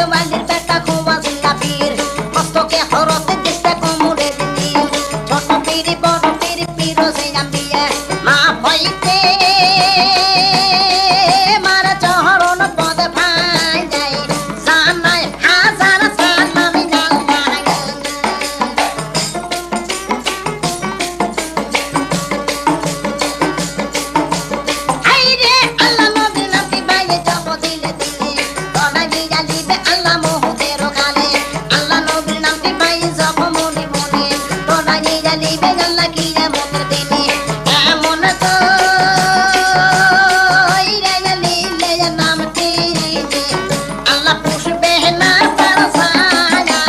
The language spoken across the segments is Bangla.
দেওয়ালির বেটা খোয়া জিল্লা পীর মস্তকে হরতে দিতে কোমরে দিলি ছোট পীর বড় পীর পীর সে আম্বিয়া মা হইতে মার চরণ পদ ভাই যায় জানাই হাজার সালামি জানাই আইরে আল্লাহ নবীর নামটি বাইরে যাব দিলে দিলে তোরা গিয়া দিবে আল্লাহ মোহদের কালে আল্লাহ নবীর নামটি বাইরে যাব মনে মনে তোরা গিয়া দিবে আল্লাহ কিয়া মনের দিনে এমন তো ইরে লিলে নামটি আল্লাহ পুষবে না তার সায়া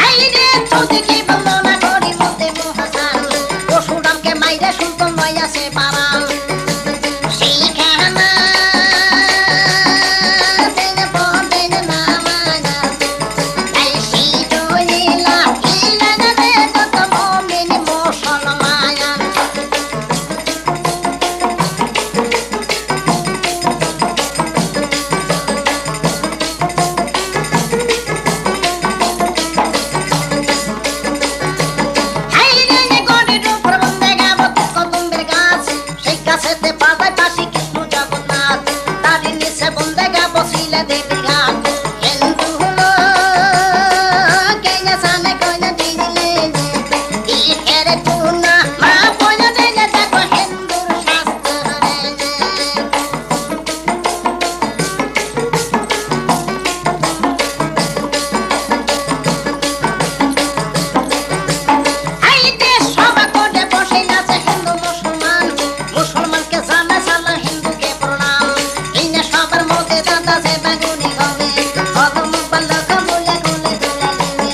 আইরে তো দেখি বলো না গরি মধ্যে মহাসান পশুরামকে মাইরে সুলতান লইয়া সে পারান সেইখানা দেনে পদেন নামানা তাই সেই জয়লা ইলা যাবে যত মুমিন মুসলমান আইরে গরির উপর বন্দে গাব কদমের গাছ সেই গাছেতে পাতায় পাশি কৃষ্ণ জগন্নাথ তারি নিচে বন্দে গাব শিলা দেবীর ঘাট হিন্দু হলো কেয়া সানে কইনা দিলে ইহের পুনা মা পয়না দেলে দেখো হিন্দুর শাস্ত্র আইতে সভা করে বসে আছে হিন্দু মুসলমান মুসলমানকে জানা সালা হিন্দুকে প্রণাম এই না সবার মধ্যে দাদা যে বেগুনি হবে কদম পাল্লক মুলে গুলে দুলে দিবে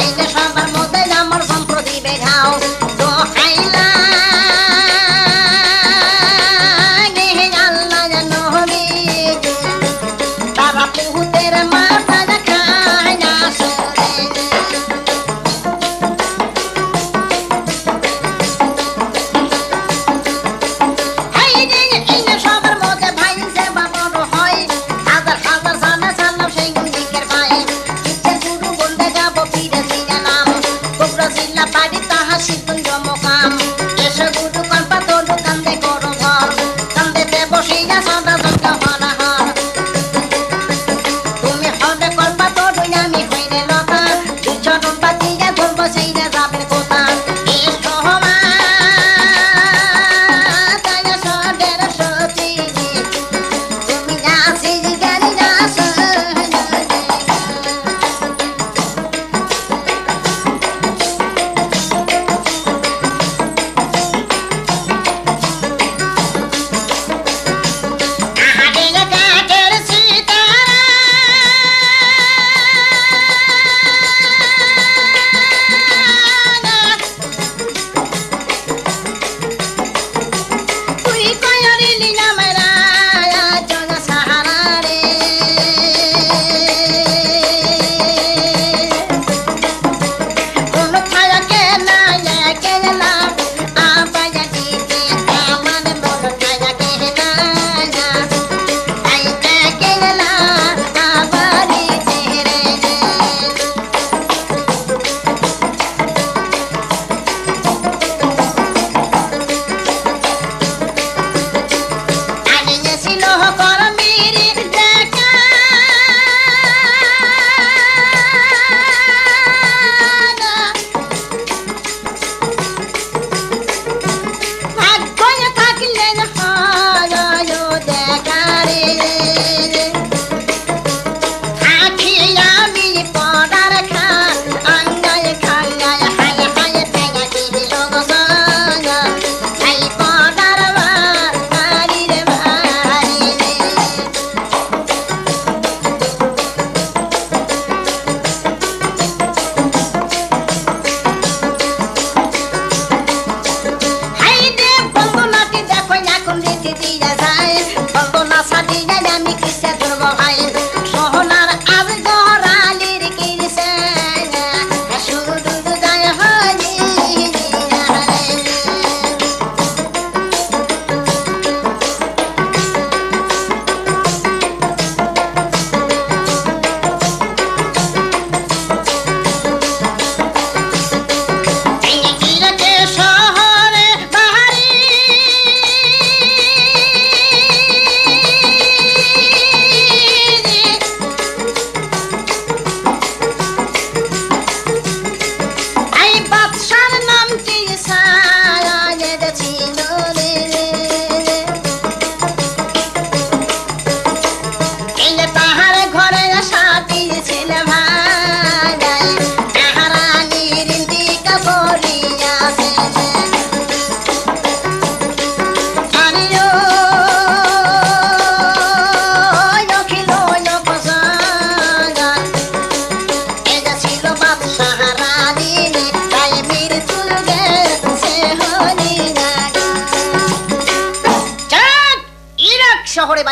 এই না সবার মধ্যে আমার যন্ত্র দিবে ঘাও তো খাইলা গে আল্লাহ নবী তারা পুহুতের মাথা খায় না সরে আইরে এই না সবার মধ্যে ভাই যে বাবর হয় হাজার হাজার জানা সালাম সেই গুন্ডিকের ভাই ইচ্ছে গুরু বলতে যাব ফিরে ফিরে নাম কোবরা জিল্লা বাড়ি তাহা সিদ্ধুঞ্জ মোকাম এসে গুরু কল্পা তোর কান্দে করো ঘর কান্দেতে বসিয়া সদা সত্য হরা হর তুমি হবে কল্পা তোর আমি হইলে লতা দুই চরণ পাতিয়া ধরবো সেই না যাবের কথা এসো মা তাই সদের সতী তুমি আসি গানি রাস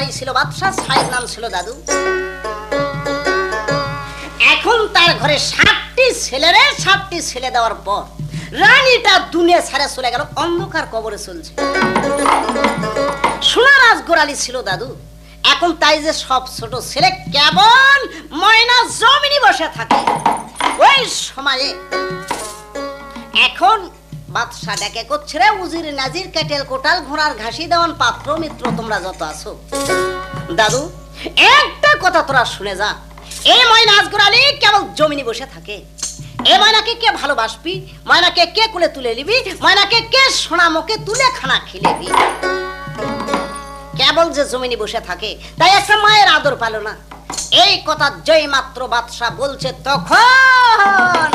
ভাই ছিল বাদশা, ছায়ের নাম ছিল দাদু। এখন তার ঘরে 7টি ছেলেরে 7টি ছেলে দেওয়ার পর রানীটা দুনিয়া ছেড়ে চলে গেল, অন্ধকার কবরে চলছে। সোনার রাজগোড়ালি ছিল দাদু। এখন তাই যে সব ছোট ছেলে কেবল ময়না জমিনে বসে থাকে। ওই সময়ে এখন বাদশা ডেকে করছে, রে উজির নাজির কেটেল কোটাল ঘোড়ার ঘাসি দেওয়ান পাত্র মিত্র তোমরা যত আছো, দাদু একটা কথা তোরা শুনে যা। এই ময়না রাজগোড়ালি কেবল জমিনে বসে থাকে। এ ময়নাকে কে ভালোবাসবি, ময়নাকে কে কোলে তুলে নিবি, ময়নাকে কে সোনা মুখে তুলে খানা খিলেবি। কেবল যে জমিনে বসে থাকে তাই একটা মায়ের আদর পেল না। এই কথা যেই মাত্র বাদশা বলছে তখন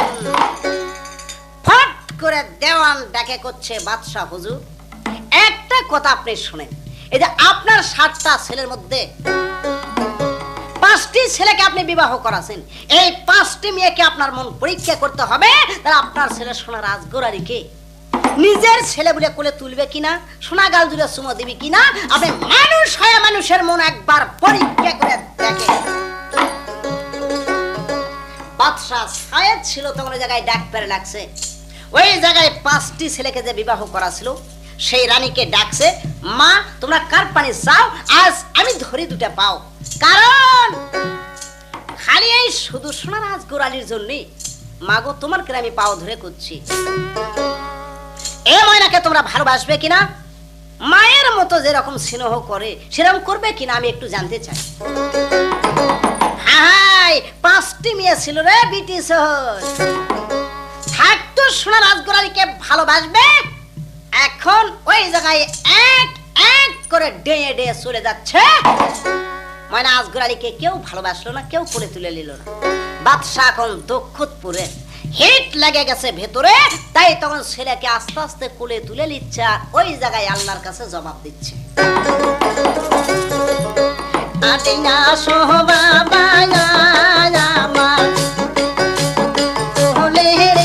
ফট করে দেওয়ান ডাকে করছে, বাদশা হুজুর একটা কথা আপনি শুনেন। এই যে আপনার 7টা ছেলের মধ্যে 5টি ছেলেকে আপনি বিবাহ করাছেন, এই 5টি মেয়েকে আপনার মন পরীক্ষা করতে হবে তাহলে আপনার ছেলে সোনা রাজগোড়ালিকে নিজের ছেলে বলে কোলে তুলবে কিনা, সোনা গাল জুড়ে চুমো দিবি কিনা। আপনি মানুষ হয়ে মানুষের মন একবার পরীক্ষা করে দেখেন। বাদশা ছায়েদ ছিল তখন ওই জায়গায় ডাক পেরে লাগছে। ওই জায়গায় 5টি ছেলেকে যে বিবাহ করা ছিল সেই রানীকে ডাকছে, মা তোমরা কার পানি চাও, আজ আমি ধরি 2টা পাও। কারণ খালি এই শুধু সোনা রাজগোড়ালির জন্যই মাগো তোমার কে আমি পাও ধরে করছি। এ ময়নাকে তোমরা ভালোবাসবে কিনা, মায়ের মতো যেরকম স্নেহ করে সেরকম করবে কিনা আমি একটু জানতে চাই। হাই 5টি মেয়ে ছিল রে ব্রিটিশ থাকতো সোনা রাজগোড়ালিকে ভালোবাসবে। এখন ওই জায়গায় এক এক করে ডেয়ে ডেয়ে চলে যাচ্ছে। ময়না রাজগোড়ালিকে কেউ ভালোবাসলো না, কেউ কোলে তুলে নিল না। বাদশা এখন দক্ষতপুরে হিট লেগে গেছে ভেতরে, তাই তখন ছেলেকে আস্তে আস্তে কোলে তুলে নিচ্ছে। ওই জায়গায় আল্লাহর কাছে জবাব দিচ্ছে, আটিনা সোহবাবা আমার কোলে রে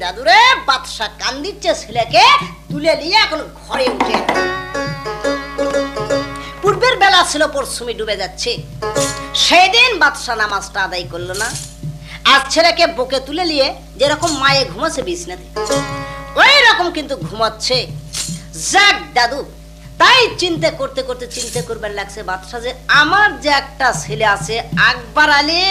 দাদুরে বাদশা কান্দিচ্ছে ছেলেকে তুলে নিয়ে এখন ঘরে উঠে। পূর্বের বেলা ছিল, পরশুমি ডুবে যাচ্ছে। সেদিন বাদশা নামাজটা আদায় করলো না। আজ ছেলেকে বুকে তুলে নিয়ে যেরকম মায়ে ঘুমাচ্ছে বিছনাতে ওই রকম কিন্তু ঘুমাচ্ছে। যাক দাদু, তাই চিন্তা করতে করতে চিন্তা করবার লাগছে বাদশা যে আমার যে একটা ছেলে আছে আকবর আলী,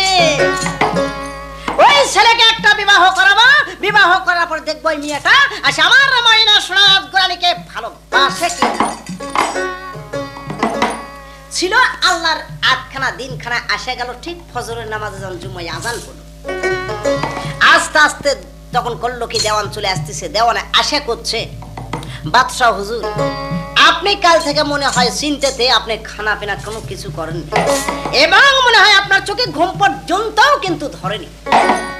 ওই ছেলেকে একটা বিবাহ করাবো, বিবাহ করার পর দেখবো ওই মেয়েটা আসে আমার ময়না সোনা রাজগোড়ালিকে ভালোবাসে কি ছিল। আল্লাহর আটখানা দিনখানা আসে গেল, ঠিক ফজরের নামাজে যখন জুমায় আজান পড়ল, আস্তে আস্তে তখন করলো কি দেওয়ান চলে আসতেছে। দেওয়ানে আশা করছে বাদশাহ হুজুর আপনি কাল থেকে মনে হয় চিন্তাতে আপনি খানা পিনা কোনো কিছু করেন এবং মনে হয় আপনার চোখে ঘুম পর্যন্তও কিন্তু ধরেনি।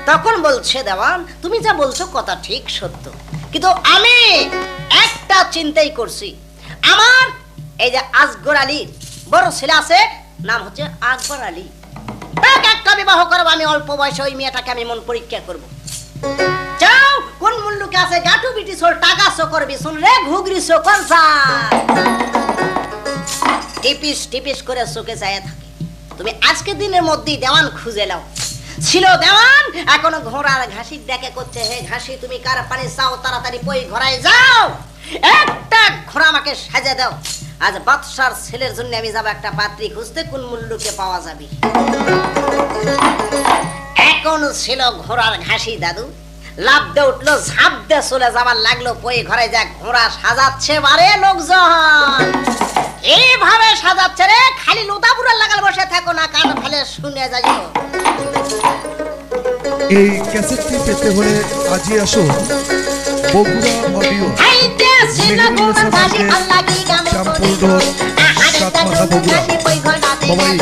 তখন বলছে দেওয়ান, তুমি যা বলছো কথা ঠিক সত্য, কিন্তু আমি একটা চিন্তাই করছি। আমার এই যে আসগর আলী বড় ছেলে আছে, নাম হচ্ছে আকবর আলী, তাকে একটা বিবাহ করবো আমি অল্প বয়সে। ওই মেয়েটাকে আমি মন পরীক্ষা করব। যাও কোন মুল্লুকে আছে গাটু বিটি সোল টাকা সকর বিশুন রে ঘুগরি সকর যা টিপিস টিপিস করে চোখে যায় থাকে। তুমি আজকে দিনের মধ্যেই দেওয়ান খুঁজে নাও। ছিল দেওয়ান, এখনো ঘোড়ার ঘাসির ডেকে করছে, হে ঘাসি তুমি কার পানি চাও, তাড়াতাড়ি পই ঘোড়ায় যাও, একটা ঘোড়া আমাকে সাজা দাও। আজ বাদশার ছেলের জন্য আমি যাব একটা পাত্রী খুঁজতে, কোন মুল্লুকে পাওয়া যাবে। এখন ছিল ঘোড়ার ঘাসি দাদু, লাভ দে উঠলো, ঝাঁপ দে চলে যাবার লাগলো। পই ঘরে যা ঘোড়া সাজাচ্ছে বারে লোকজন, এইভাবে সাজাচ্ছে রে, খালি লোদাপুরা লাগাল বসে থাকো না, কান ফেলে শুনে যাইও। এই ক্যাসেটটি পেতে হলে আজই আসুন Bogura audio, Meherul Ghasi Shyampur road, Satmatha Bogura. Mobile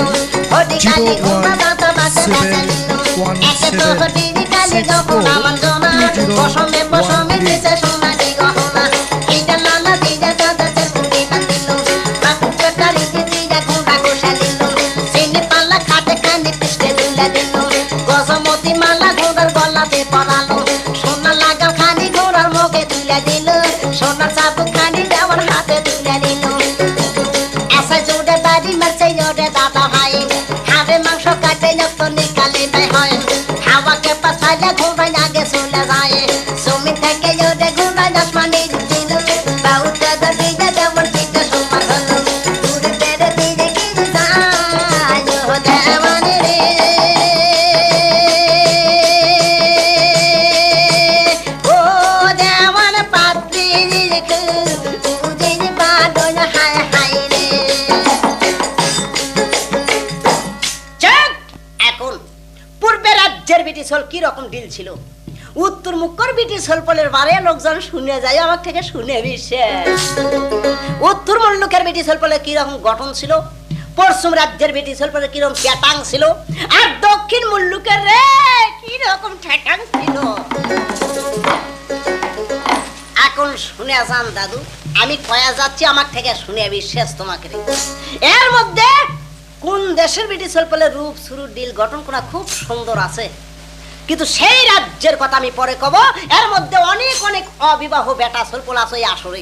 কি রকম ডিল ছিল। উত্তর মুখর ব্রিটিশ হলপলের বারে লোকজন শুনে যায়, আমার থেকে শুনে বিশ্বাস। উত্তর মুল্লুকের ব্রিটিশ হলপলে কি রকম গঠন ছিল, পশ্চিম রাজ্যের ব্রিটিশ হলপলে কি রকম প্যাটাং ছিল, আর দক্ষিণ মুল্লুকের রে কি রকম ঠ্যাটাং ছিল। এখন শুনে যান দাদু, আমি কয়া যাচ্ছি, আমার থেকে শুনে বিশ্বাস তোমাকে। এর মধ্যে কোন দেশের ব্রিটিশ হলপলে রূপ শুরু ডিল গঠন করা খুব সুন্দর আছে, কিন্তু সেই রাজ্যের কথা আমি পরে কব। এর মধ্যে অনেক অনেক অবিবাহ বেটা সলপল আছে আসরে,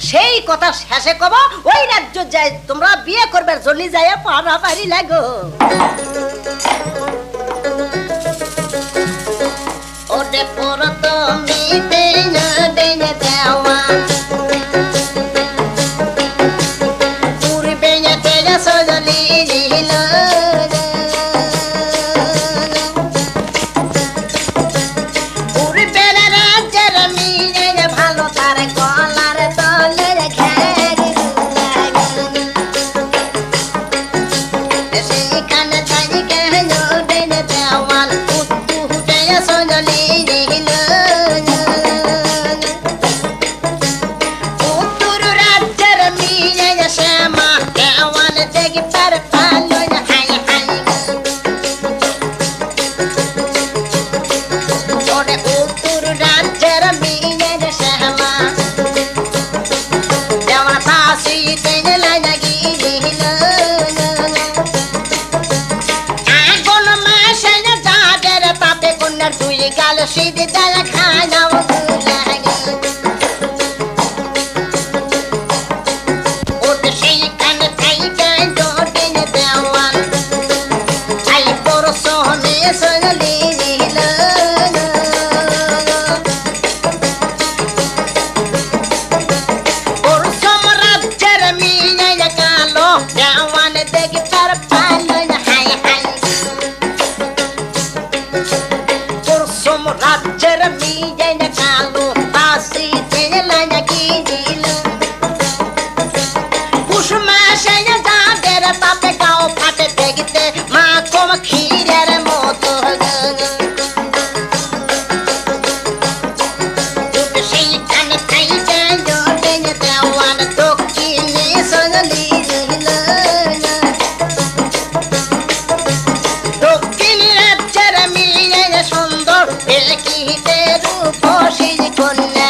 সেই কথা শেষে কব। ওই রাজ্য যাই তোমরা বিয়ে করবার জন্য যাই পারাপারি লাগো। ওরে পর তুমি দেনা দেনা দেওয়া পূর্বে তেরা সজলি লীল কন্যা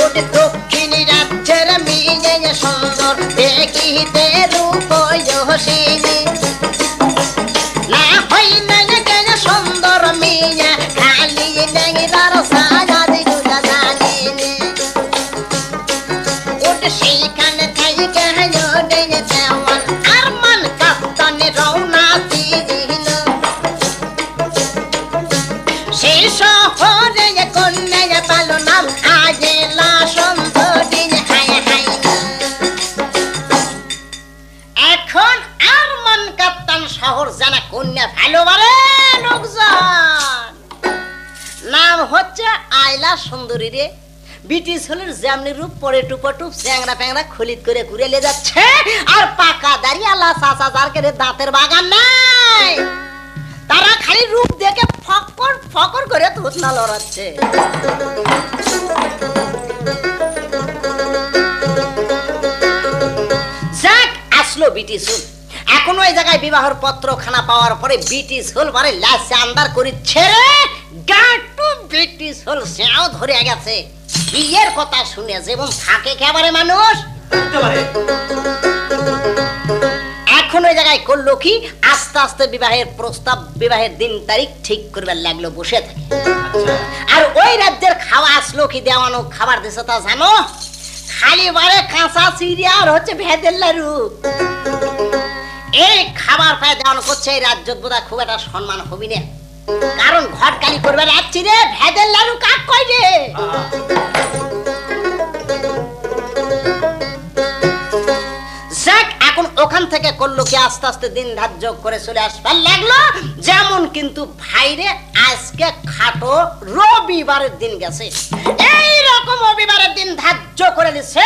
ওরে দক্ষিণী রাজ্যের মেয়ে সুন্দর দেখিতে রূপয়সিনী না হই না কেন সুন্দর মেয়ে খালি নেই তার সাজা দিগুলা জানিনি ওরে সেইখানে থেকে ওরে দেওয়ান আর মন কাস্তানে রওনা দিল সেই শহরে কন্যা পালো নাম আগেলা সুন্দরী হায় হায় এখন আর মন কাপ্তান শহর জানা কন্যা ভালোবারে লোকজন নাম হচ্ছে আয়লা সুন্দরী রে ব্রিটিশ হলের যেমনি রূপ পরে টুপটুপ চ্যাংরা প্যাংরা খলিত করে ঘুরে লে যাচ্ছে আর পাকা দাঁড়িয়ে আল্লাহ চাচা যারকে দাঁতের বাগান নাই তারা খালি রূপ দেখে ফকর ফকর করে থুতনা লড়াচ্ছে যাক আসলো ব্রিটিশ হল এখন ওই জায়গায় বিবাহের পত্রখানা পাওয়ার পরে ব্রিটিশ হল বারে লাশে আন্দার করিচ্ছে গাটু ব্রিটিশ হল সেও ধরে গেছে বিয়ের কথা শুনেছে এবং থাকে কেবারে মানুষ এখন ওই জায়গায় করলো কি আস্তে আস্তে বিবাহের প্রস্তাব বিবাহের দিন তারিখ ঠিক করবার লাগলো বসে থাকে আর ওই রাজ্যের খাওয়া আসলো কি দেওয়ানো খাবার দিছে তা জানো খালি বারে কাঁচা চিড়ি আর হচ্ছে ভেদের লাড়ু এই খাবার পায় দেওয়ানো করছে এই রাজ্য বোধহয় খুব একটা সম্মান হবি না কারণ ঘর কালি করবে যাচ্ছি রে ভেদের লাড়ু কাক কই রে যাক এখন ওখান থেকে করলো কি আস্তে আস্তে দিন ধার্য করে চলে আসবার লাগলো যেমন কিন্তু ভাইরে আজকে খাটো রবিবারের দিন গেছে এই রকম রবিবারের দিন ধার্য করে দিছে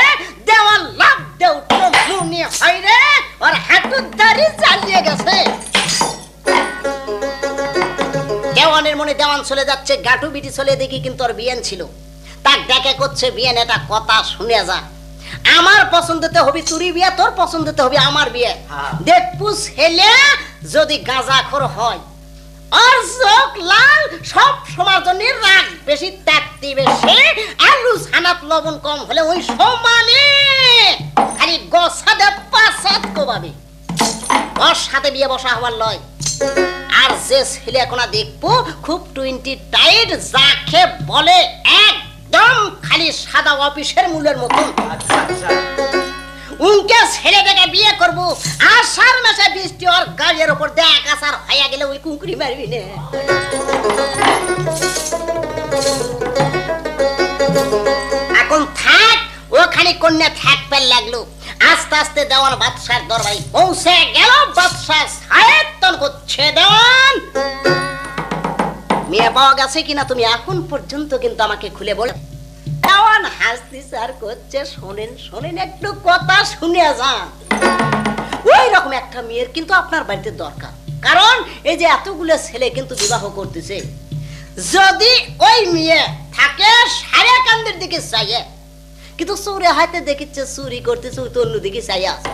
দেওয়াল লাভ দেউ তো মুনি হইরে আর হাঁটুর দাড়ি চালিয়ে গেছে দেওয়ানের মনে দেওয়ান চলে যাচ্ছে গাটু বিটি চলে দেখি কিন্তু ওর বিয়েন ছিল তার ডেকে করছে বিয়েন এটা কথা শুনে যা আমার পছন্দতে হবে তুরি বিয়ে তোর পছন্দতে হবে আমার বিয়ে দেখবু ছেলে যদি গাঁজাখোর হয় আর চোখ লাল সব সময়ের জন্য রাগ বেশি তাকতি বেশি আলু ছানাত লবণ কম হলে ওই সমানে খালি গোছাতে পাঁচাত কোবাবে ওর সাথে বিয়ে বসা হওয়ার লয় আর যে ছেলে এখন দেখবো খুব 20 টাইট যাকে বলে একদম খালি সাদা অফিসের মূলের মতন উনকে ছেলে দেখে বিয়ে করবো আষাঢ় মাসে বৃষ্টি ওর গাড়ির উপর দেখ আসার হয়ে গেলে ওই কুকুরি মারবি না এখন থাক ওখানে কন্যা থাকতে লাগলো আস্তে আস্তে দেওয়ান বাদশার দরবারে পৌঁছে গেল বাদশাহ সাহেব করছে দেওয়ান মেয়ে পাওয়া গেছে কিনা তুমি এখন পর্যন্ত কিন্তু আমাকে খুলে বলো দেওয়ান হাসতি স্যার করছে শোনেন শোনেন একটু কথা শুনে যান ওই রকম একটা মেয়ের কিন্তু আপনার বাড়িতে দরকার কারণ এই যে এতগুলো ছেলে কিন্তু বিবাহ করতেছে যদি ওই মেয়ে থাকে সারা কান্দের দিকে চাইয়ে কিন্তু চোরে হাতে দেখিচ্ছে চুরি করতেছে ওই তো অন্যদিকে চাই আছে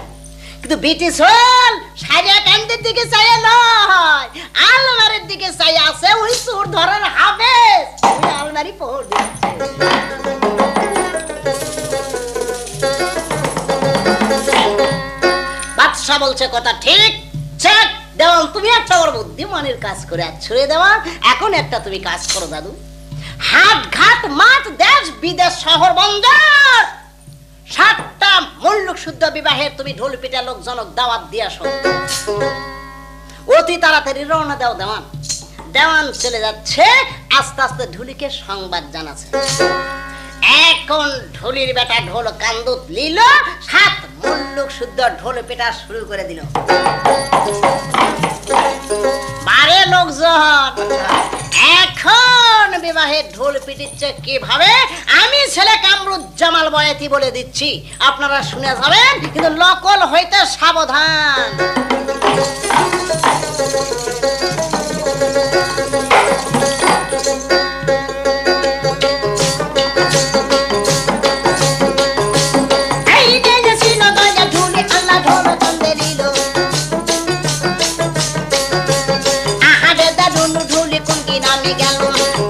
কিন্তু ব্রিটিশ হল সারিয়া কান্দের দিকে চাই নয় আলমারির দিকে চাই আছে ওই চোর ধরার হাফেজ ওই আলমারি পড় দিচ্ছে বাদশা বলছে কথা ঠিক চেক দেওয়ান তুমি একটা ওর বুদ্ধিমানের কাজ করে ছুড়ে দেওয়া এখন একটা তুমি কাজ করো দাদু হাট ঘাট মাঠ দেশ বিদেশ শহর বন্দর 7টা মুল্লুক শুদ্ধ বিবাহের তুমি ঢোল পিটা লোক জনক দাওয়াত দিয়ে আসো অতি তাড়াতাড়ি রওনা দাও দেওয়ান দেওয়ান চলে যাচ্ছে আস্তে আস্তে ঢুলিকে সংবাদ জানাচ্ছে এখন ঢোলির বেটা ঢোল কান্দুত লিল 7 মুল্লুক শুদ্ধ ঢোল পিটা শুরু করে দিল বারে লোকজন এখন বিবাহে ঢোল পিটিচ্ছে কিভাবে আমি ছেলে কামরুজ্জামাল বয়াতি বলে দিচ্ছি আপনারা শুনে যাবেন কিন্তু নকল হইতে সাবধান গ্রামে গেল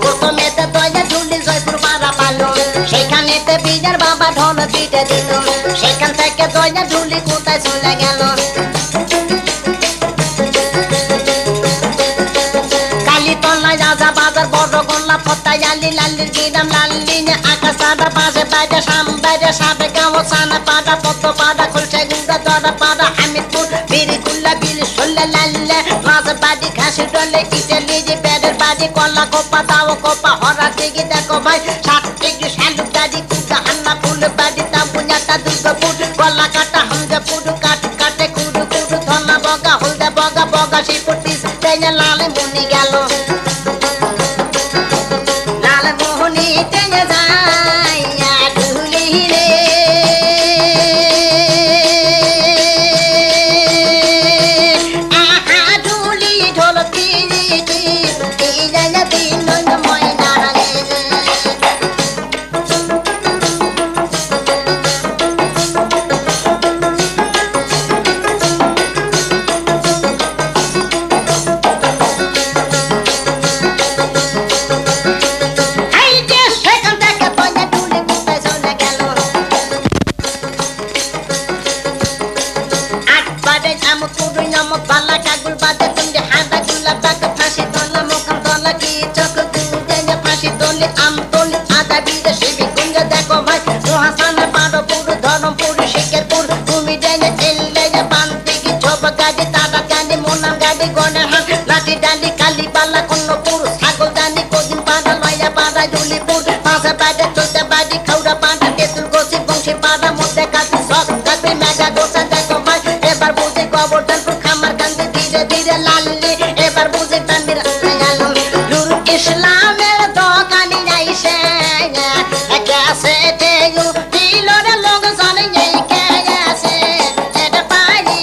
প্রথমেতে দয়া ঝুলি জয়পুর পাড়া পালো সেখানেতে বিজয়ের বাবা ঢোল পিটে দিল সেখান থেকে দয়া ঝুলি কোথায় চলে গেল কালীতলায় রাজা বাজার বড় গোল্লা ফতাই আলি লাল্লির গিরাম লাল্লিনে আকাশ পাড়া পাশে বাইরে সাম বাইরে সাবে গাঁও সানা পাড়া পদ্ম পাড়া খুলছে গুড়া দরা পাড়া হামিদপুর বিরিকুল্লা বিল সোল্লা লাল্লে মাঝ বাড়ি ঘাসি ডলে ইটালি যে পেটের বাড়ি কলা কোপা দাও কোপা হরা দিকে দেখো ভাই 60 ডিগ্রি শালুক দাড়ি কুটা হান্না ফুল বাড়ি তাম্বুনাটা দুর্গাপুর কলা কাটা হামজাপুর কাট কাটে কুড়ু কুড়ু ধনা বগা হলদে বগা বগা শিবপুর পিস তেনে লালে মুনি গেল লালে মোহনি তেনে যায় ঢুলি রে আহা ঢুলি ঢোল পিড়ি পিড়াইয়া দিন ময়না রে এই যে সেখান থেকে দয়া ঢুলি কোথায় চলে গেল আট বাজে আমুক পুরুই নমক বালা কাগুল বাজে তুমে হাঁদা গুলা বাগ ফাঁসি তোলা মোকাম তোলা কি চক গুজে ফাঁসি তোলে আম তোলে আদা বিদে শিবি কুঞ্জ দেখো ভাই রোহাসানা পাড়ো পুরু ধরমপুর শিকেরপুর তুমি ডেনে এলে বান্তি কি ছোপ গাড়ি তারা গাড়ি মোনাম গাড়ি গনে হাত লাঠি ডালি কালি পাল্লা কন্নপুর ছাগল দানি কদিন পাড়া লয়া পাড়া জুলিপুর পাশে বাইরে চলতে বাড়ি খাউড়া পাড়া তেতুল গোসি বংশী পাড়া মধ্যে কাছে সব কাছে মেগা গোসা দেখো ভাই এবার বুঝে গোবর্ধনপুর খামার কান্দে ধীরে ধীরে লাল্লি এবার বুঝে তান্দির গেল নুর ইসলামের দোকানি যাইছে গেছে টেগু দিলরে লোক জানে নেই কে গেছে এটা পারি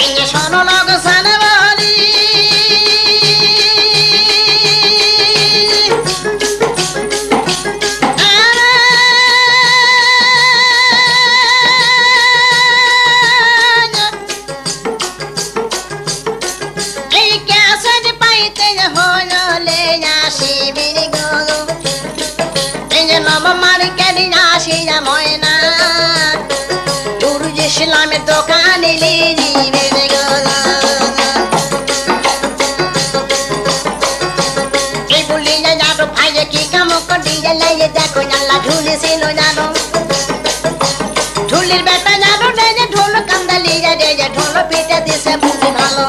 এই শোনো লোক জানে বলি এই ক্যাসেট পাইতে হলো লে আসিবির গো এই যে নব মার্কেট আসিয়া ময়না দুরুজ ইসলামের দোকানে লিজিবে গো এই বলিয়া যাবো ভাইয়ে কি কাম করিয়া লাইয়ে দেখো আল্লাহ ঢুলি ছিল জানো ঢুলির বেটা জানো রে যে ঢোল কান্দালিয়া রে যে ঢোল পিটে দিছে বুঝি ভালো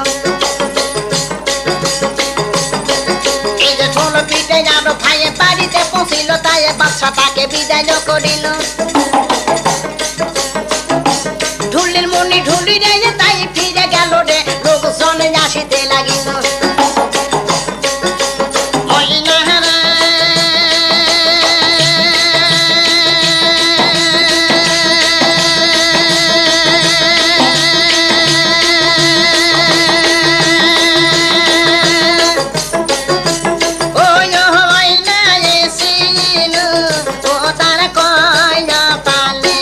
এই যে ঢোল পিটে যাবো ভাইয়ে বাড়িতে পৌঁছিল তাই বাচ্চাটাকে বিদায় করিল ঢুলির মনি ঢুলি রে যে তাই ফিরে গেল রে লোকজন আসিতে লাগিল ময়না রে ওই ময়না এসিল ও তার কয়না পালে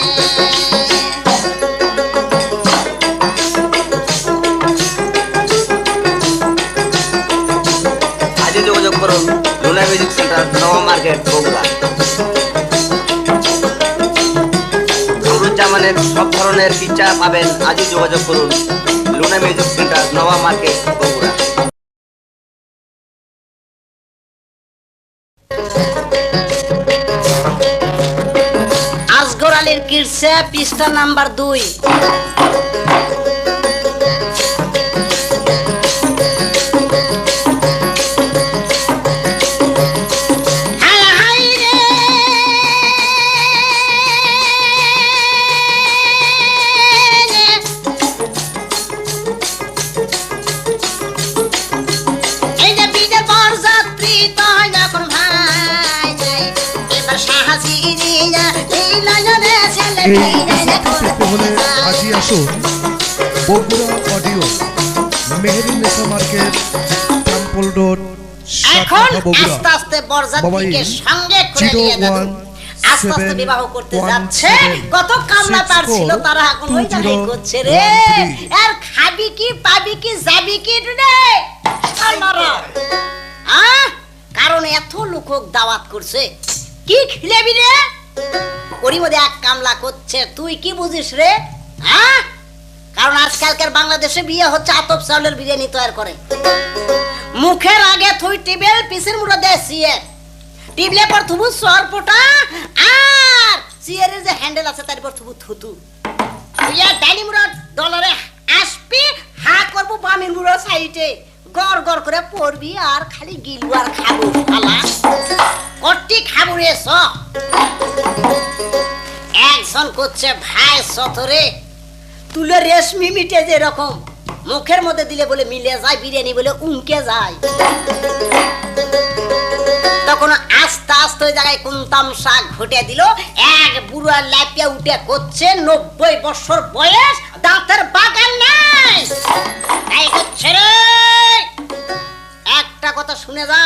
আজই যোগাযোগ করুন Luna music centre Nawa market Bogura কামরুজ্জামানের সব ধরনের পিকচার পাবেন আজই যোগাযোগ করুন Luna music centre Nawa market Bogura Azgar আলীর কিরসে পৃষ্ঠা নাম্বার 2 এই যে বিদের বরযাত্রী তয় যখন ভাই যাই এবার সাহায্য নিয়ে এই লাইনে ছেলে এই পেতে হলে আজই আসো Bogura audio Meherunnesa market temple road এখন আস্তে আস্তে বরযাত্রীকে সঙ্গে করে নিয়ে যাবো আস্তে আস্তে বিবাহ করতে যাচ্ছে। কত কামনা তার ছিল, তারা এখন ওই জায়গায় করছে রে। আর খাবি কি, পাবি কি, যাবি কি রে শালারা? কারণ এত লোক দাওয়াত করছে, কি খিলেবি রে? ওরই মধ্যে এক কামলা করছে, তুই কি বুঝিস রে? কারণ আজকালকার বাংলাদেশে বিয়ে হচ্ছে আতপ চাউলের বিরিয়ানি তৈরি করে। মুখের আগে তুই টিবেল পিসের মুড়ো দে সিয়ে, টিবলে পর থুবু সরপটা, আর সিয়ারের যে হ্যান্ডেল আছে তার পর থুবু থুতু। তুই আর ডালি মুড়ো ডলারে আসবি, হা করবো বামির মুড়ো সাইডে, গড় গড় করে পড়বি আর খালি গিলু আর খাবো। শালা কটি খাবো রে স। একজন করছে ভাই সতরে তুলে রেশমি মিটে যেরকম মুখের মধ্যে দিলে বলে মিলে যায়, বিরিয়ানি বলে উমকে যায়। তখন আস্তে আস্তে ওই জায়গায় কুন্তাম শাক ঘটে দিল। এক বুড়া লাপিয়া উঠে করছে, 90 বছর বয়স, দাঁতের বাগান নাই, তাই করছে রে। একটা কথা শুনে যা,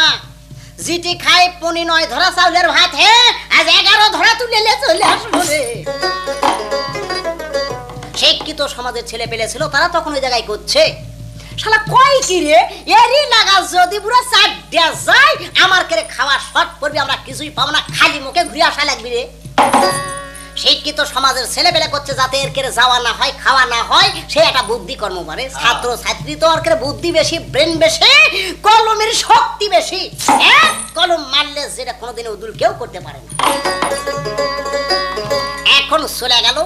জিটি খাই পনি নয় ধরা চাউলের ভাত, হে আজ 11 ধরা তুলে চলে আসবো রে। শিক্ষিত সমাজের ছেলে পেলে ছিল, তারা তখন ওই জায়গায় করছে। শালা কয় কি রে, এরই লাগা যদি পুরো চাট দেয়া যায়, আমার করে খাওয়া শর্ট করবি, আমরা কিছুই পাবো না, খালি মুখে ঘুরে আসা লাগবি রে। শিক্ষিত সমাজের ছেলে পেলে করছে যাতে এর করে যাওয়া না হয়, খাওয়া না হয়, সে একটা বুদ্ধি কর্ম করে। ছাত্র ছাত্রী তো ওর করে বুদ্ধি বেশি, ব্রেন বেশি, কলমের শক্তি বেশি। কলম মারলে যেটা কোনোদিন উদুল কেউ করতে পারে না। এখন চলে গেল,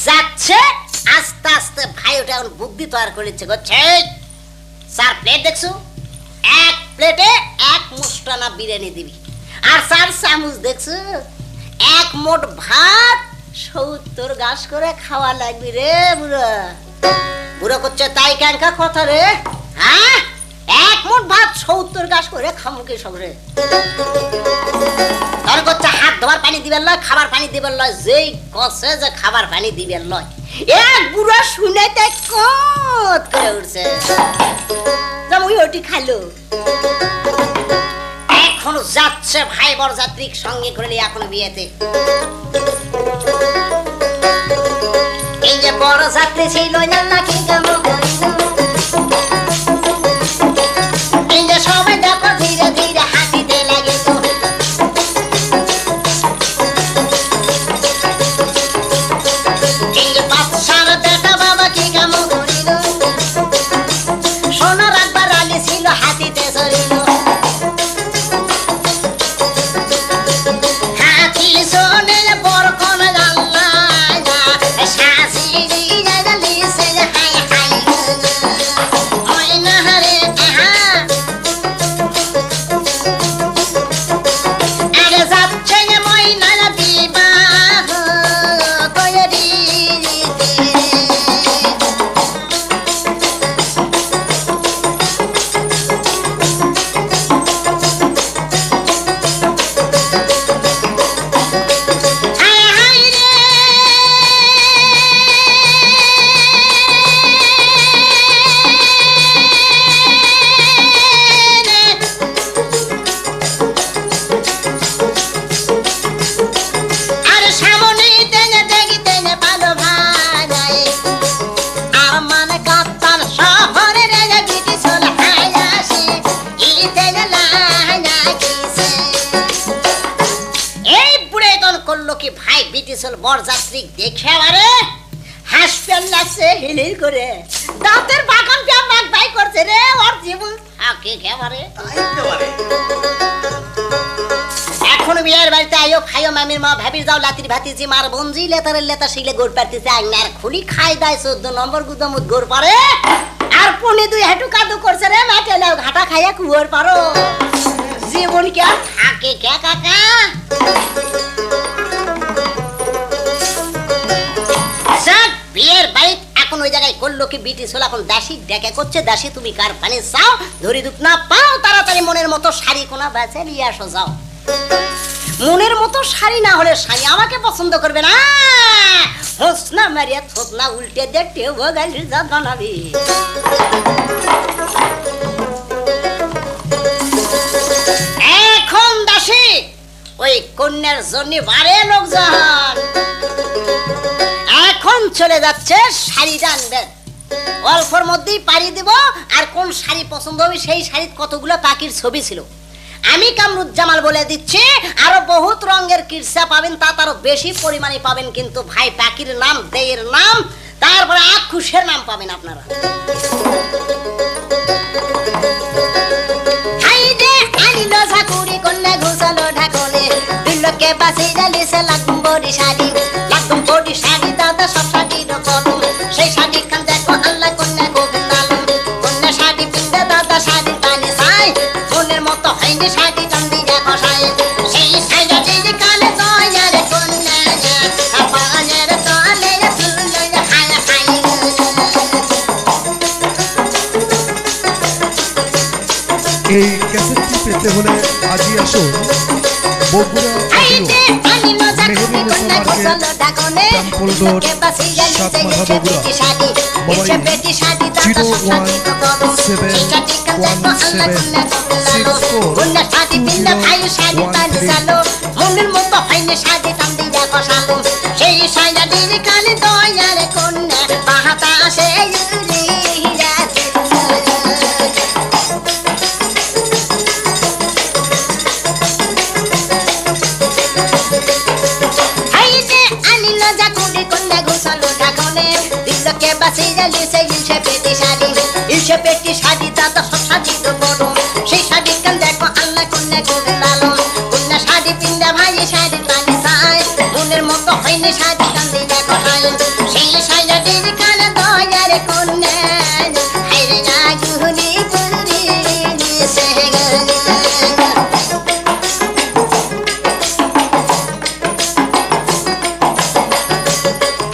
যাচ্ছে আস্তে আস্তে। ভাই ওটা এখন বুদ্ধি তৈরি করেছে, করছে 4 প্লেট দেখছো, 1 প্লেটে 1 মুষ্টানা বিরিয়ানি দিবি, আর 4 চামচ দেখছো, 1 মোট ভাত 70 গাছ করে খাওয়া লাগবে রে বুড়া। বুড়া করছে তাই কেনকা কথা রে? 1 মোট ভাত 70 গাছ করে খামুকে সব রে। তার করছে হাত ধোয়ার পানি দিবেন লয়, খাবার পানি দিবেন লয়। যেই কষে যে খাবার পানি দিবেন লয়, এক বুড়া শুনে তাই কত করে উঠছে, ওই ওটি খাইলো। এখন যাচ্ছে ভাই বরযাত্রীর সঙ্গে করে নিয়ে এখন বিয়েতে। এই যে বরযাত্রী ছিল নাকি কেমন, এই যে সবাই দেখো ধীরে ধীরে হাঁটিতে লাগিল। এই যে বাদশার বেটা বাবা কি কেমন করিল, সোনার একবার আলি ছিল হাতিতে চড়িল। হাতি শোনে বড় কোন জানলা, শাসি লিসে হাই হাই ওই নাহারে আহা। আরে যাচ্ছে ময়না বিবাহ তৈরি। বরযাত্রী দেখে আরে হাসপেল লাগছে হিলির করে, দাঁতের বাগান ব্যাগ বাই করছে রে। ওর জীবন থাকে কেবারে। এখন বিয়ের বাড়িতে আইও খাইও, মামির মা ভাবির যাও, লাতির ভাতিজি মার বঞ্জি লেতারের লেতা শিলে গোড় পারতেছে, আইনার খুলি খাই দেয় 14 নম্বর গুদামুদ গোড় পারে। আর পনি 2 হাঁটু কাদু করছে রে, মাঠে লাও ঘাটা খাইয়া কুয়োর পারো। জীবন কি আর থাকে কে কাকা? বিয়ের বাড়ি এখন ওই জায়গায় করলো কি, বিটি ছোলা এখন দাসী ডেকে করছে, দাসী তুমি কার পানি চাও, ধরি দুধ না পাও, তাড়াতাড়ি মনের মতো শাড়ি কোনা বেছে নিয়ে আসো যাও। মনের মতো শাড়ি না হলে শাড়ি আমাকে পছন্দ করবে না, হোসনা মারিয়া থোতনা উল্টে দে টেউ গালির যা বানাবি। এখন দাসী ওই কোন কন্যার জন্য বারে লোকজন। এখন চলে যাচ্ছে শাড়ি আনবেন, অল্পর মধ্যেই পাড়ি দিব। আর কোন শাড়ি পছন্দ হবে সেই শাড়ির কতগুলো পাখির ছবি ছিল আমি কামরুজ্জামাল বলে দিচ্ছি। আরো বহুত রঙের কিরসা পাবেন, তা আরো বেশি পরিমাণে পাবেন। কিন্তু ভাই পাখির নাম, দেয়ের নাম, তারপরে আক্ষুষের নাম পাবেন আপনারা। হাইরে আনিলো ঝাকুরি কন্যা ঘুষালো ঢাকনে, দিলকে বাসি জালিসে লাগুম বড়ি শাড়ি, লাগুম বড়ি শাড়ি দাদা সব শাড়ির কদম। সেই শাড়ি খান দেখো আল্লাহ কন্যা গোবিন্দ আলম, কন্যা শাড়ি পিন্দে দাদা শাড়ি টানে চাই, মনের মতো হয়নি শাড়ি টান দিয়ে কষাই। সেই শাড়ি দিয়ে কানে দয়ার কন্যা, পানের তলে তুলে হায় হায়। এই ক্যাসেটটি পেতে হলে আজই আসুন Bogura audio, Meherunnesa market, temple road, Satmatha Bogura. Mobile 01717642013। মনের মতো হয়নি শাড়ি টান দিয়ে কষালো, সেই শাড়ির কানে দয়ার কন্যা বাতাসে উড়িয়া। হাইরে আনিলো ঝাকুরি কন্যা ঘুষালো ঢাকনে, দিলকে বাসি জালিসে ইলশে পেটি শাড়ি, ইলশে পেটি শাড়ি দাদা সব শাড়ি তো বড়। সেই শাড়ি কান দেখো আল্লাহ কন্যা গোবিন্দ আলম, কন্যা শাড়ি পিন্দা ভাই শাড়ি টানে চাই, মনের মতো হয়নি শাড়ি টান দিয়ে কষাই। সেই শাড়ির কানে দয়ার কন্যা, হাইরে না গুহনি পুরি নিছে গেল।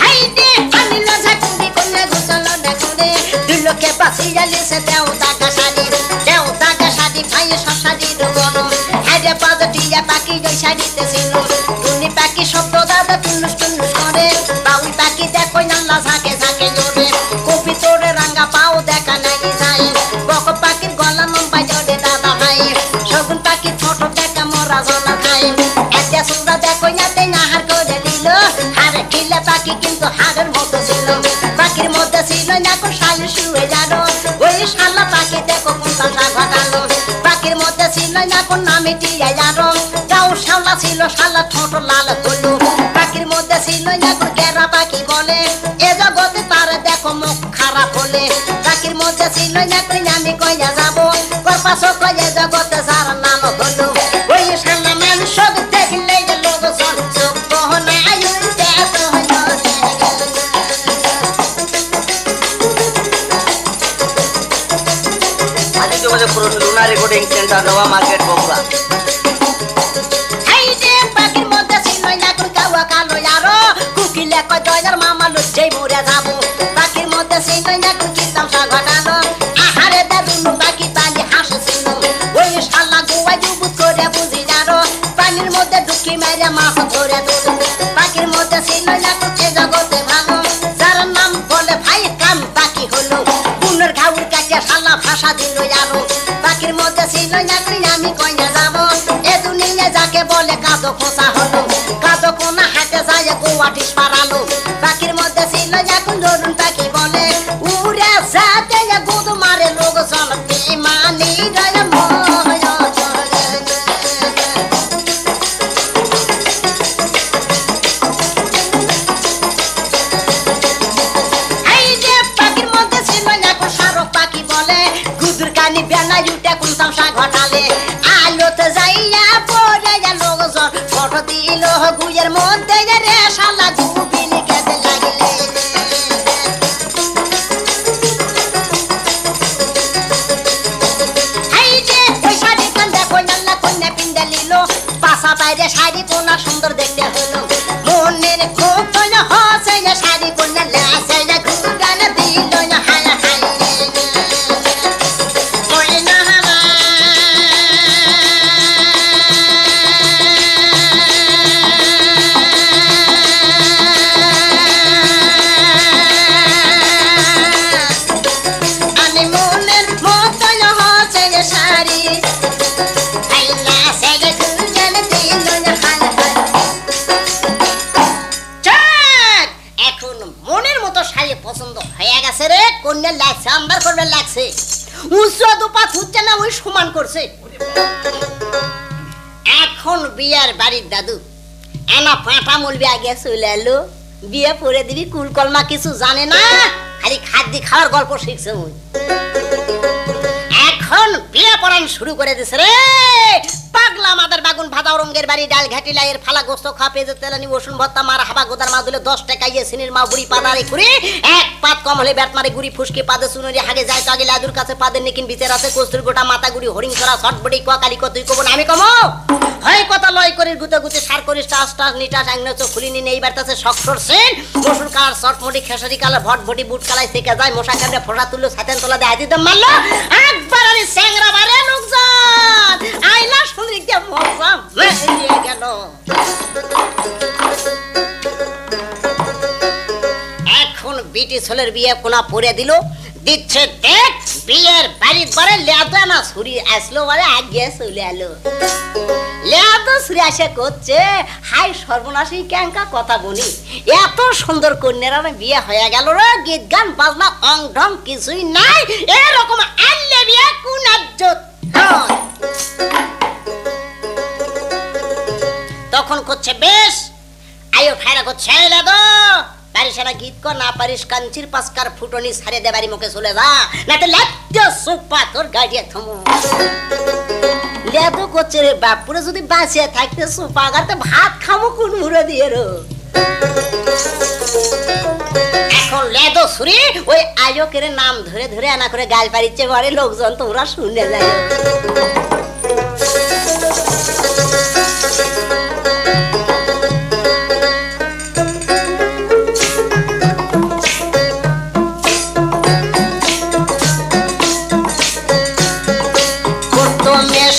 হাইরে আনিলো ঝাকুরি কন্যা ঘুষালো ঢাকনে, দিলকে বাসি জালিসে দেও দাগা শাড়ি, দেও দাগা শাড়ি ভাই সব শাড়ির গরম। হাইরে বাজটিয়া পাখি ওই শাড়িতে ছিল, টুনি পাখি শব্দ দাদা টুনুস টুনুস করে, বাউল পাখি দেখো নাল্লা ঝাঁকে ঝাঁকে জোরে, কপি তোরে রাঙ্গা পাও দেখা নাই যায়, বক পাখির গলা লম্বা জোরে দাদা ভাই, শগুন পাখি ছোট দেখা মরা জলা খাই, একটা সুন্দর দেখো যাতে নাহার করে দিল, হারে খিলে পাখি কিন্তু হাড়ের মতো ছিল, পাখির মধ্যে ছিল না কোন শালি শুয়ে যালো, ওই শালা পাখি দেখো কোন কথা ঘটালো, পাখির মধ্যে ছিল না কোন নামে টিয়া যারো, যাও শালা ছিল শালা ছোট লাল হলো, পাখির মধ্যে ছিল না কোন কেরা পাখি বলে, এ জগতে তার দেখো মুখ খারাপ হলে, পাখির মধ্যে ছিল না কোন আমি কইয়া যাবো, করপাশো কয়ে জগতে যার নাম হলো, ওই শালা মানুষ দেখলে যে লোক সব চোখ বহনা আয়ুতে তো হলো। আজই যোগাযোগ করুন Luna recording centre, Nawa market, Bogura. হাইরে পাখির মধ্যে ছিল না কোন কাওয়া কালো আরো, কুকিলে কয় দয়ার মামা লুচ্ছেই মরে যাবো, পাখির মধ্যে ছিল না কোন কি তামসা ঘটালো, আহারে দাদুনু পাখি পানি হাসছিল, ওই শালা গোয়া যুবুত করে বুঝি যারো, পানির মধ্যে ডুবকি মেরে মাছ ধরে তুলো, পাখির মধ্যে ছিল না কোন এ জগতে ভালো, যার নাম বলে ভাই কাম পাখি হলো, পুনের ঘাউর কাছে শালা ভাষা দিল আরো, পাখির মধ্যে ছিল না কোন আমি কইয়া যাবো, এ দুনিয়া যাকে বলে কাদো খোসা হলো, কাদো কোনা হাতে যায় গোয়াটিস পারালো, পাখির মধ্যে ছিল না কোন ধরুন পাখি বলে, উড়ে যাতে গুদ মারে লোক চলতে মানি রয় ময় চলে। হাইরে পাখির মধ্যে ছিল না কোন শারক পাখি বলে, গুদুর কানি বেলা উঠে কোন তামসা ঘটালে, আলোতে যাইয়া পড়ে যা লোকজন ফটো দিল গুয়ের মধ্যে রে শালা গুবিনি খেতে লাগলে। হাইরে ওই শাড়ি কান দেখো নাল্লা কন্যা পিন্দে লিল, পাশা বাইরে শাড়ি কোনা সুন্দর দেখতে হলো, মনের খুব হলো হসে না শাড়ি কোনা লাসে না গুগান দিল না হায় হায়। ওই না হালা আমি মনের মতো হসে না শাড়ি, আইলা সে গুগান দিল না হায় হায়। আছে, উঁচু দুপা থুচ্ছে না ওই সমান করছে। এখন বিয়ার বাড়ির দাদু এনা পাঁটা মলবি আগে চলে এলো, বিয়ে পরে দিবি কুলকলমা কিছু জানে না, খালি খাদ্য খাওয়ার গল্প শিখছে। ওই এখন বিয়ে পড়ান শুরু করে দিছে রে পাগলা মাদার বাগুন ভাজা রঙের বাড়ি ডাল ঘাটি লাইয়ের ফালা গোস্ত খা পেঁয়াজের তেলানি রসুন ভর্তা মার হাবা গোদার মা দিলে 10 টাকা ইয়ে সিনির মা বুড়ি পাদারে করে এক পাত কম হলে ব্যাট মারে গুড়ি ফুসকে পাদে সুনরি হাগে যায় তো আগে লাদুর কাছে পাদের নিকিন বিচার আছে কস্তুর গোটা মাথা গুড়ি হরিং ছড়া ছটবড়ি কালি কত তুই কব না আমি কমো হয় কথা লয় করে গুতে গুতে সার করিস টাস টাস নিটাস আংনা চো খুলিনি নেই বারতাছে শক্তর সেন মসুর কালার শর্ট মোটি খেসারি কালার ভট ভটি বুট কালাই থেকে যায় মশা কাটে ফোড়া তুললো সাতেন তোলা দেয় দিতে মারলো একবার আমি স্যাংরা বারে লোকজন আইলা সুন্দর দিয়ে মজা মেয়ে গেল। এখন বিটি ছেলের বিয়ে কোনা পরে দিল দিচ্ছে দেখ বিয়ের বাড়ির পরে লেদা না ছুরি আসলো বলে আগে চলে এলো লেদা ছুরি আসে করছে হাই সর্বনাশী ক্যাঙ্কা কথা বলি এত সুন্দর কন্যারা বিয়ে হয়ে গেল রে গীত গান বাজনা অং ঢং কিছুই নাই এরকম আনলে বিয়ে কোন আজ্জত। তখন করছে বেশ আয়ো ফায়রা করছে লেদা পারিস না গীত কর না পারিস কাঞ্চির পাস্কার ফুটনি সারে দে বাড়ি মুখে চলে যা না তো লাজ্জা সুপা তোর গাড়িয়ে থমো লেদো করছে রে বাপুরে যদি বাঁচিয়ে থাকতে সুপা গাতে ভাত খামো কোন মুড়ে দিয়ে রো। এখন লেদো ছুরি ওই আয়োকের নাম ধরে ধরে আনা করে গাল পারিচ্ছে ঘরে লোকজন তোমরা শুনে যায়।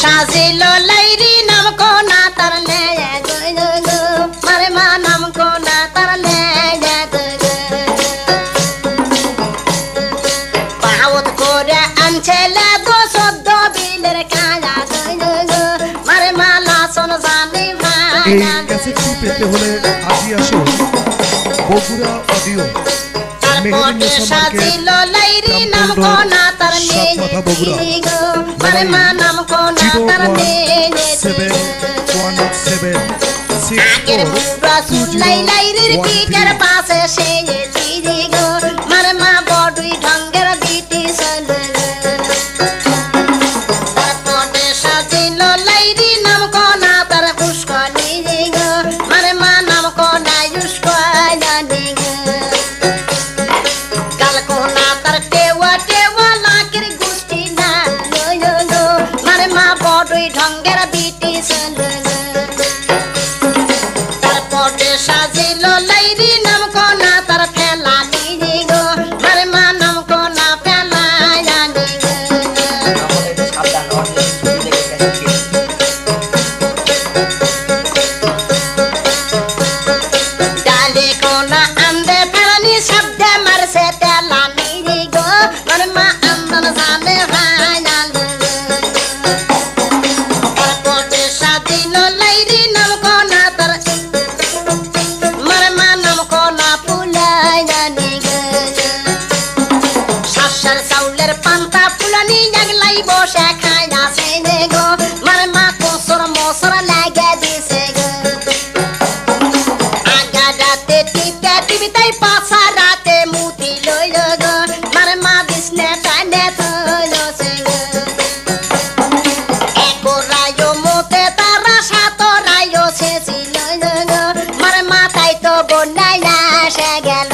সাজিলো লাইরি নাম কোনা তার লে মারে মা নাম কোনা তার লে পাহাওত করে আনছে লাগো সদ্য বিলের কালা মারে মা লাসন জানি এই ক্যাসেটটি পেতে হলে আজই আসুন বগুড়া অডিও তারপরে সাজিলো লাইরি নাম কোনা তার লে মারে মা নাম কোনা তার লে আগের মুরা সুলাই লাইরির পিঠের পাশে সে দিদি গো মারে মা বড়ই ঢঙ্গের বিটি সলে তারপরে সাজিলো লাইরি নাম কোনা তার পুষ্কনি গো মারে মা নাম কোনা উস্কনি গো কাল কোনা তার টেওয়া টেওয়া লাকের গুষ্টি না গো মারে মা বড়ই ঢঙ্গের বিটি সলে সাজিলো লাইরি নাম কোনা তার ফেলা নিয়ে গো মারে মা নাম কোনা ফেলা জানি ডালে কোনা আন্দে ফেলানি শব্দে মারছে তেলা নিয়ে গো মারে মা আন্দন জানে ভাই তারপরে সাজিলো লাইরি নাম কোনা তার চাউলের পান্তা ফুলানি জাগলাই বসে খাই না সেনে গো মারে মা কোসর মসর লাগে দিছে গো আগা রাতে টিপে টিপিতাই পাছা রাতে মুতি লইল গো মারে মা বিষ্ণে টানে থইল সে গো একো রায়ো মতে তারা সাত রায়ো শেষি লইল গো মারে মা তাই তো বন্যাই না সে গেল।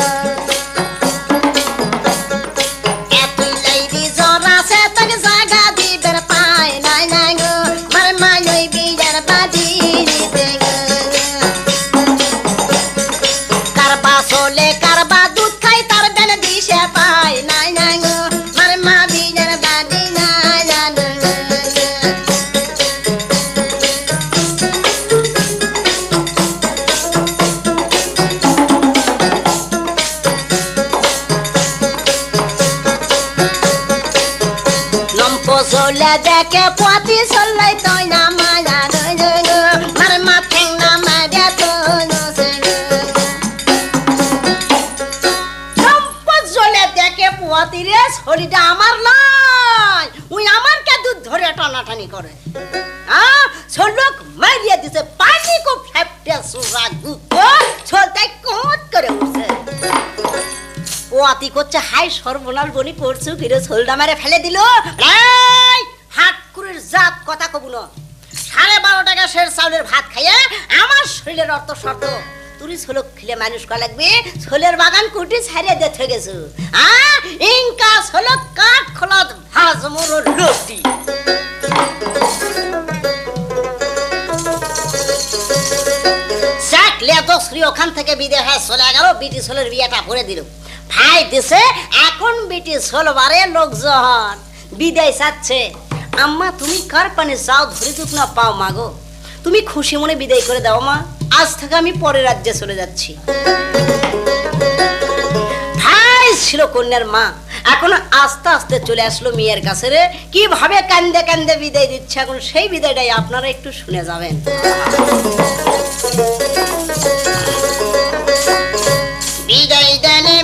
কারবা দুধ খাই তার বেন দিশে পায় নাই নাই গো মারে মা বিজের বাদি নাই জানো লম্পো চলে দেখে পতি চলাই তই না মায়া মারে মা ঠেং না মারিয়া তো শরীরটা আমার না টানাটানি করে। ছোলক মারিয়া দিছে পানি খুব ফেপটে সুরা গুতো ছোলটাই কোট করে উঠছে। ও আতি করছে হাই সর্বনাশ বনি করছো ফিরে ছোলটা মারে ফেলে দিল। হাত কুড়ির জাত কথা কবু না। 12.5 টাকা শের চাউলের ভাত খাইয়ে আমার শরীরের অর্থ শর্ত তুই ছোলক খেলে মানুষ করা লাগবে। ছোলের বাগান কুটি ছাড়িয়ে দেখে গেছো। ইনকা ছোলক কাঠ খোলাত ভাজ মোর রুটি। ওখান থেকে বিদেশে চলে গেল, বিটি ছোলের বিয়েটা করে দিল। ভাই দেশে এখন বিটি ছোলবারে লোকজন বিদায় চাচ্ছে। আম্মা তুমি কার পানে চাও ধরে চুপ না পাও মাগো, তুমি খুশি মনে বিদায় করে দাও মা, আজ থেকে আমি পরের রাজ্যে চলে যাচ্ছি। ভাই ছিল কন্যার মা, এখন আস্তে আস্তে চলে আসলো মেয়ের কাছে রে। কিভাবে কান্দে কান্দে বিদায় দিচ্ছে, এখন সেই বিদায়টাই আপনারা একটু শুনে যাবেন। বিদায় দেনে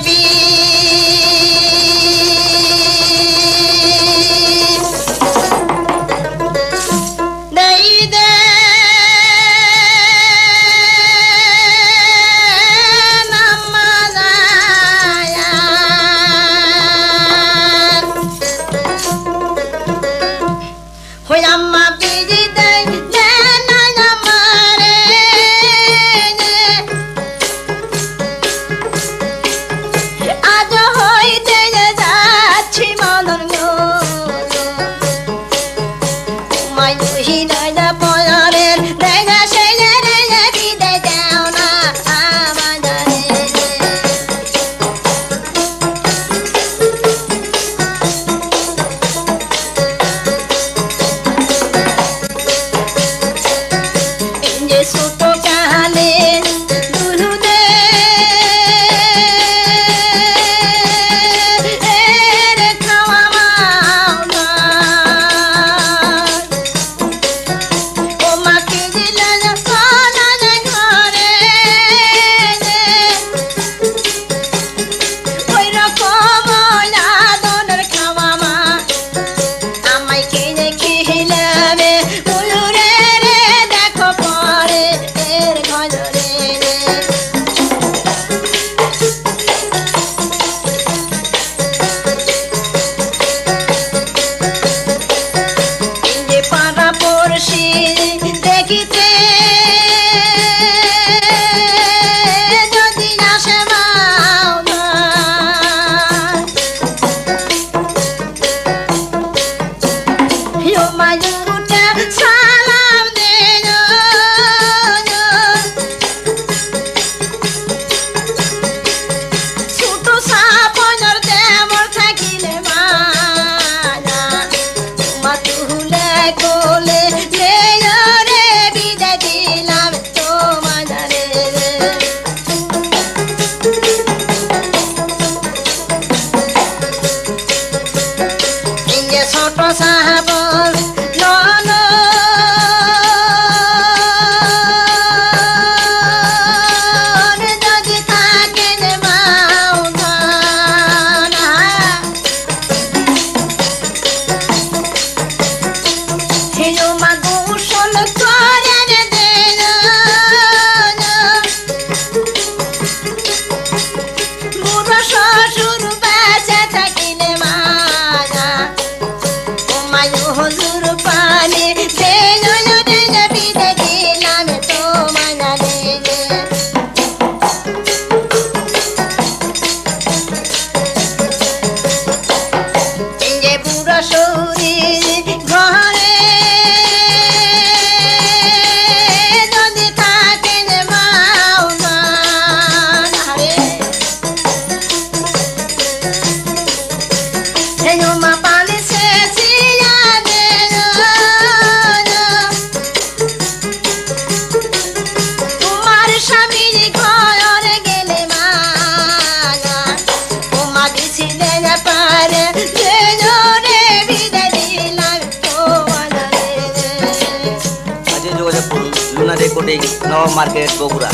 নবাব মার্কেট বগুড়া।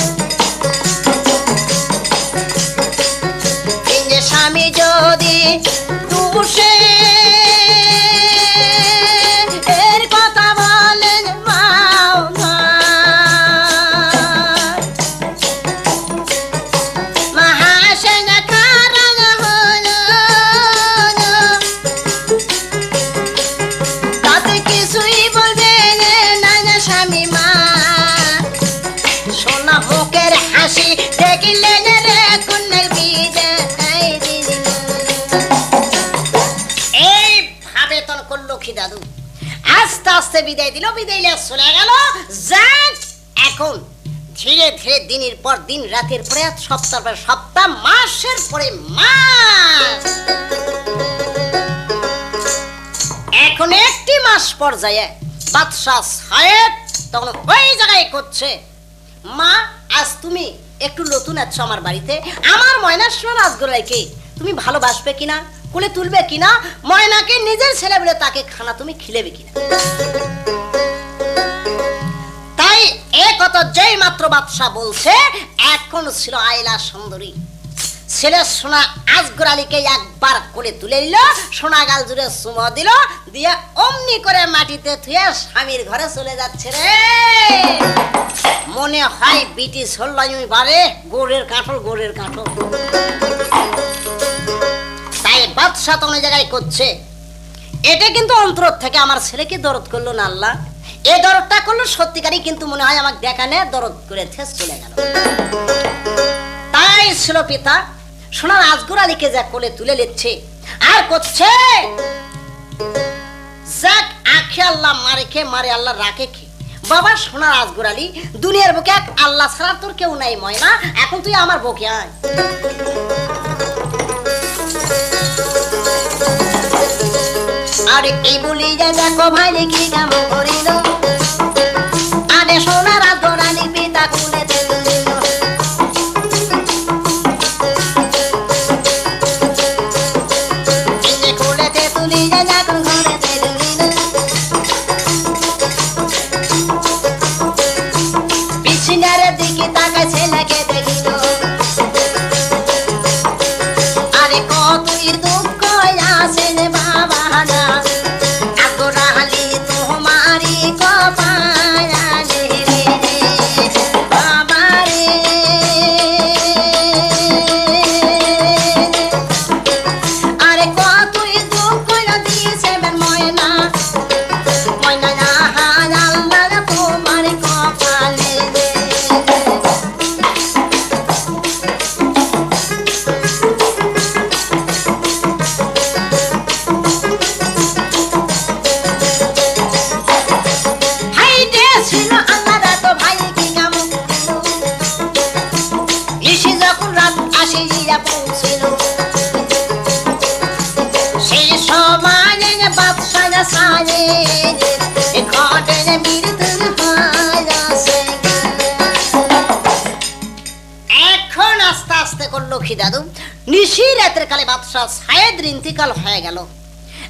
স্বামী যদি দুষে এর করলো কি দাদু, আস্তে আস্তে বিদায় দিল, বিদায় নিয়ে চলে গেল। যাক, এখন ধীরে ধীরে দিনের পর দিন, রাতের পরে রাত, সপ্তাহের পর সপ্তাহ, মাসের পরে মাস, এখন একটি মাস পর্যায়ে বাদশাহ সাহেব তখন ওই জায়গায় করছে, মা আজ তুমি একটু নতুন আছো আমার বাড়িতে, আমার ময়না সোনা রাজগোড়াইকে তুমি ভালোবাসবে কিনা, কোলে তুলবে কিনা, ময়নাকে নিজের ছেলে বলে তাকে খানা তুমি খিলেবে কিনা। তাই এ কথা যেই মাত্র বাদশাহ বলছে, এখন ছিল আয়লা সুন্দরী ছেলে সোনা আজগর আলীকে একবার কোলে তুলে নিল, সোনা গাল জুড়ে চুমো দিল, দিয়ে অমনি করে মাটিতে থুয়ে স্বামীর ঘরে চলে যাচ্ছে রে। মনে হয় ব্রিটিশ হল্লাই বারে গোড়ের কাঠল, গোড়ের কাঠল। তাই বাদশাহ তো অনেক জায়গায় করছে, এটা কিন্তু অন্তর থেকে আমার ছেলেকে দরদ করলো না আল্লাহ, এই দরদটা করলো সত্যিকারই, কিন্তু মনে হয় আমার দেখা নেই দরদ করে ঠেস চলে গেল। তাই ছিল পিতা সোনার আজগর আলীকে যা কোলে তুলে নিচ্ছে আর করছে, যাক আখে আল্লাহ মারে খে, মারে আল্লাহ রাখে খে। বাবা সোনার আজগর আলী, দুনিয়ার বুকে এক আল্লাহ ছাড়া তোর কেউ নাই ময়না, এখন তুই আমার বুকে আয়। আরে এই বলি যা দেখো ভাই কি কেমন করিল, আরে সোনার আজগর আলী পিতা কোলে দাদু নিশি রাতের কালে বাদশাহ সায়েদের ইন্তিকাল হয়ে গেল।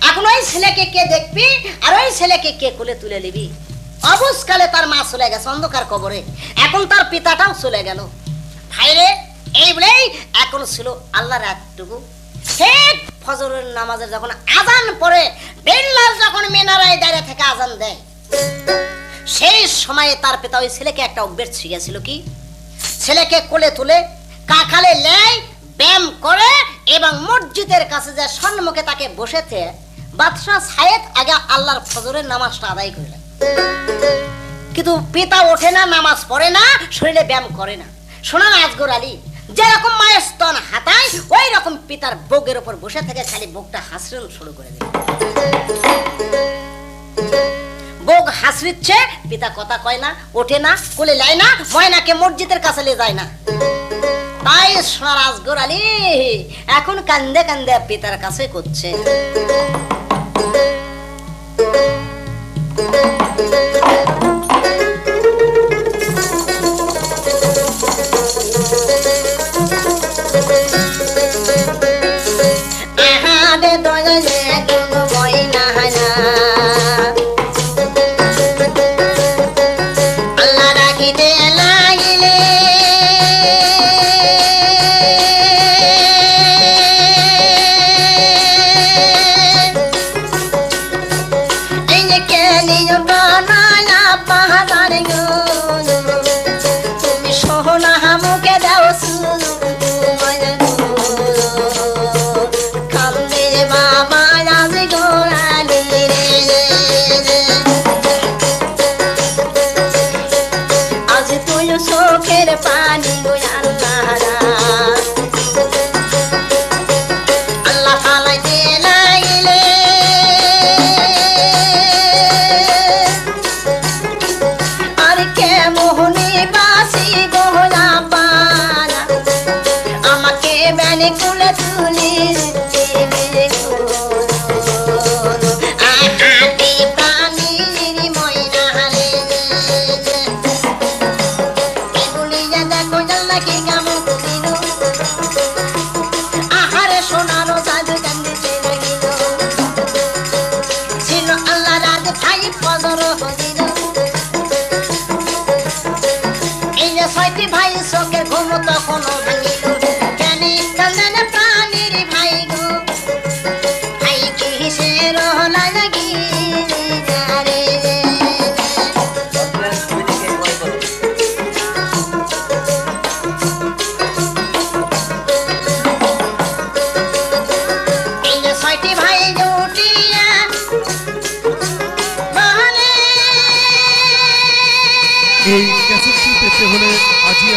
এখন ওই ছেলেকে কে দেখবি আর ওই ছেলেকে কে কোলে তুলে নিবি? অবসকালে তার মা চলে গেছে অন্ধকার কবরে, এখন তার পিতাটাও চলে গেল। ভাইরে এই বলেই এখন ছিল আল্লাহর একটুকু ঠিক ফজরের নামাজের যখন আজান পড়ে, বেল্লাল যখন মিনারায় দাঁড়িয়ে থেকে আজান দেয়, সেই সময়ে তার পিতা ওই ছেলেকে একটা অভ্যেস শিখিয়েছিল কি, ছেলেকে কোলে তুলে কাখালে লেয় ব্যায়াম করে এবং মসজিদের কাছে যে সম্মুখে তাকে বসেছে বাদশাহ সায়েদ আগে আল্লাহর ফজরের নামাজটা আদায় করলেন। কিন্তু পিতা ওঠে না, নামাজ পড়ে না, শরীরে ব্যায়াম করে না। সোনার আজগর আলী যেরকম মায়ের স্তন হাতায় ওই রকম পিতার বুকের উপর বসে থেকে খালি বুকটা হাসরুন শুরু করে দিল। বুক হাসরিচ্ছে, পিতা কথা কয় না, ওঠে না, কোলে লাই না, ময়নাকে মসজিদের কাছে নিয়ে যায় না। তাই সোনার আজগর আলী এখন কান্দে কান্দে পিতার কাছে করছে।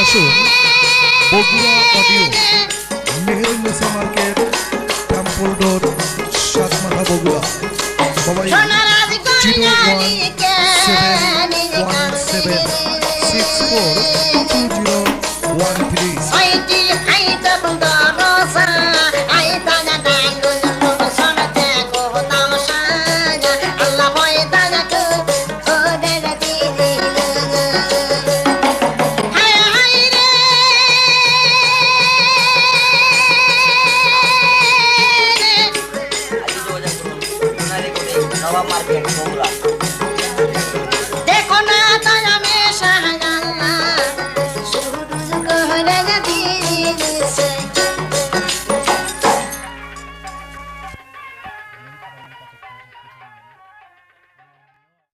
আসুন Bogura audio, Meherunnesa market, temple road, Satmatha, Bogura. Mobile 01717642013। নবাব মার্কেট বগুড়া।